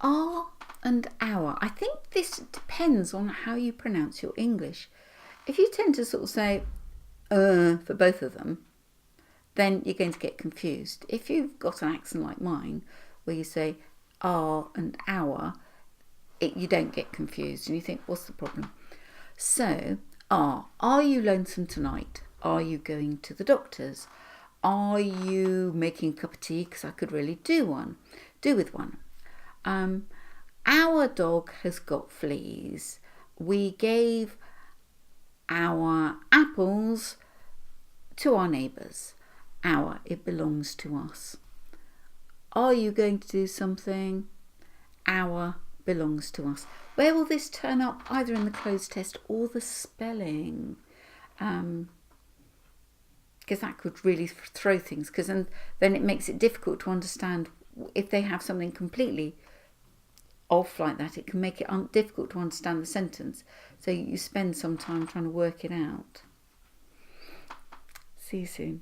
Are and our. I think this depends on how you pronounce your English. If you tend to sort of say for both of them, then you're going to get confused. If you've got an accent like mine, where you say are and our, you don't get confused and you think, what's the problem? So, are you lonesome tonight? Are you going to the doctor's? Are you making a cup of tea? Because I could really do with one. Our dog has got fleas. We gave our apples to our neighbours. It belongs to us. Are you going to do something? Our belongs to us. Where will this turn up? Either in the closed test or the spelling. Because that could really throw things. Because then it makes it difficult to understand. If they have something completely off like that, it can make it difficult to understand the sentence. So you spend some time trying to work it out. See you soon.